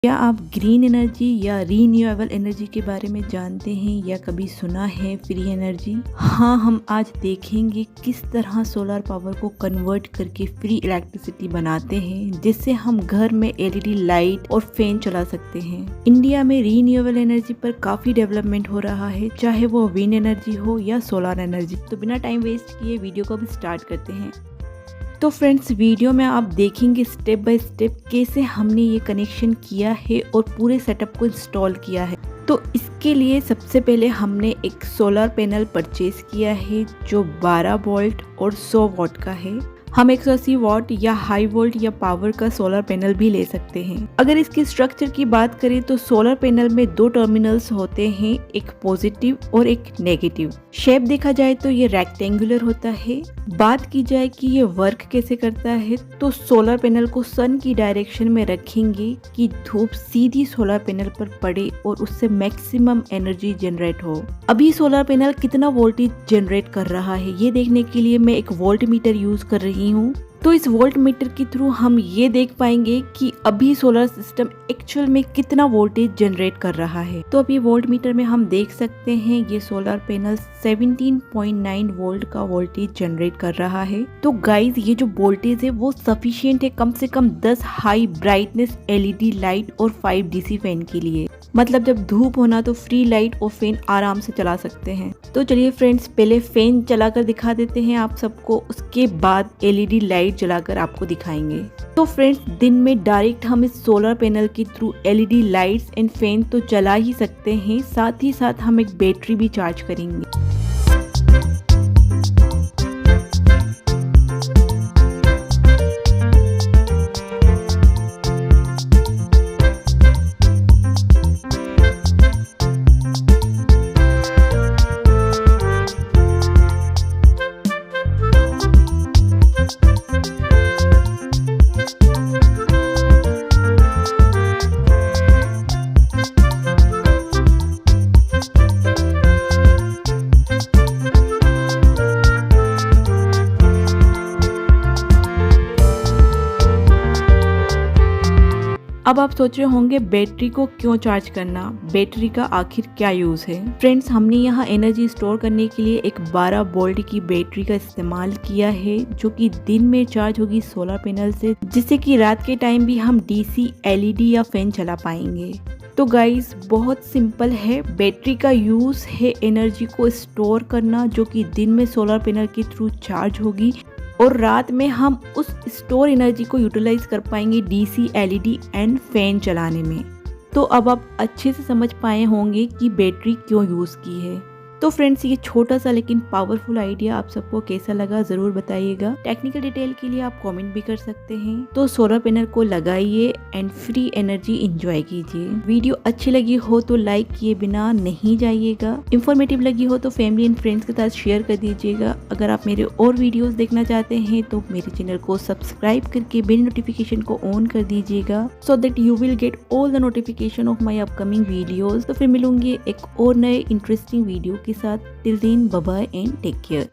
क्या आप green energy या रीन्यूएबल एनर्जी के बारे में जानते हैं या कभी सुना है फ्री एनर्जी? हाँ, हम आज देखेंगे किस तरह सोलर पावर को कन्वर्ट करके फ्री इलेक्ट्रिसिटी बनाते हैं, जिससे हम घर में एलईडी लाइट और फैन चला सकते हैं। इंडिया में रीन्यूएबल एनर्जी पर काफी डेवलपमेंट हो रहा है, चाहे वो विंड एनर्जी हो या सोलर एनर्जी। तो बिना टाइम वेस्ट किए वीडियो को अब स्टार्ट करते हैं। तो फ्रेंड्स, वीडियो में आप देखेंगे स्टेप बाय स्टेप कैसे हमने ये कनेक्शन किया है और पूरे सेटअप को इंस्टॉल किया है। तो इसके लिए सबसे पहले हमने एक सोलर पैनल परचेज किया है जो 12 वोल्ट और 100 वाट का है। हम 180 वाट या हाई वोल्ट या पावर का सोलर पैनल भी ले सकते हैं। अगर इसके स्ट्रक्चर की बात करें तो सोलर पैनल में 2 टर्मिनल्स होते हैं, एक पॉजिटिव और एक नेगेटिव। शेप देखा जाए तो ये रेक्टेंगुलर होता है। बात की जाए कि ये वर्क कैसे करता है, तो सोलर पैनल को सन की डायरेक्शन में रखेंगे कि धूप सीधी सोलर पैनल पर पड़े और उससे मैक्सिमम एनर्जी जनरेट हो। अभी सोलर पैनल कितना वोल्टेज जनरेट कर रहा है ये देखने के लिए मैं एक वोल्ट मीटर यूज कर रही हूँ। तो इस वोल्ट मीटर के थ्रू हम ये देख पाएंगे कि अभी सोलर सिस्टम एक्चुअल में कितना वोल्टेज जनरेट कर रहा है। तो अभी वोल्ट मीटर में हम देख सकते हैं ये सोलर पैनल 17.9 वोल्ट का वोल्टेज जनरेट कर रहा है। तो गाइज, ये जो वोल्टेज है वो सफिशिएंट है कम से कम 10 हाई ब्राइटनेस एलईडी लाइट और 5 डीसी फैन के लिए। मतलब जब धूप होना तो फ्री लाइट और फैन आराम से चला सकते हैं। तो चलिए फ्रेंड्स, पहले फैन चलाकर दिखा देते हैं आप सबको, उसके बाद एलईडी लाइट जलाकर आपको दिखाएंगे। तो फ्रेंड्स, दिन में डायरेक्ट हम इस सोलर पैनल के through LED lights and fan तो चला ही सकते हैं, साथ ही साथ हम एक बैटरी भी चार्ज करेंगे। अब आप सोच रहे होंगे बैटरी को क्यों चार्ज करना, बैटरी का आखिर क्या यूज है। फ्रेंड्स, हमने यहाँ एनर्जी स्टोर करने के लिए एक 12 वोल्ट की बैटरी का इस्तेमाल किया है, जो कि दिन में चार्ज होगी सोलर पैनल से, जिससे कि रात के टाइम भी हम डीसी एलईडी या फैन चला पाएंगे। तो गाइस, बहुत सिंपल है। बैटरी का यूज है एनर्जी को स्टोर करना, जो कि दिन में सोलर पैनल के थ्रू चार्ज होगी और रात में हम उस स्टोर एनर्जी को यूटिलाइज कर पाएंगे डीसी एलईडी एंड फैन चलाने में। तो अब आप अच्छे से समझ पाए होंगे कि बैटरी क्यों यूज की है। तो फ्रेंड्स, ये छोटा सा लेकिन पावरफुल आइडिया आप सबको कैसा लगा जरूर बताइएगा। टेक्निकल डिटेल के लिए आप कमेंट भी कर सकते हैं। तो सोलर पैनल को लगाइए एंड फ्री एनर्जी एंजॉय कीजिए। वीडियो अच्छी लगी हो तो लाइक किए बिना नहीं जाइएगा। इंफॉर्मेटिव लगी हो तो फैमिली एंड फ्रेंड्स के साथ शेयर कर दीजिएगा। अगर आप मेरे और वीडियोस देखना चाहते हैं तो मेरे चैनल को सब्सक्राइब करके बेल नोटिफिकेशन को ऑन कर दीजिएगा, so that you will get all the notification of my upcoming videos. तो फिर मिलूंगी एक और नए इंटरेस्टिंग वीडियो के साथ। Till then, bye bye and take care.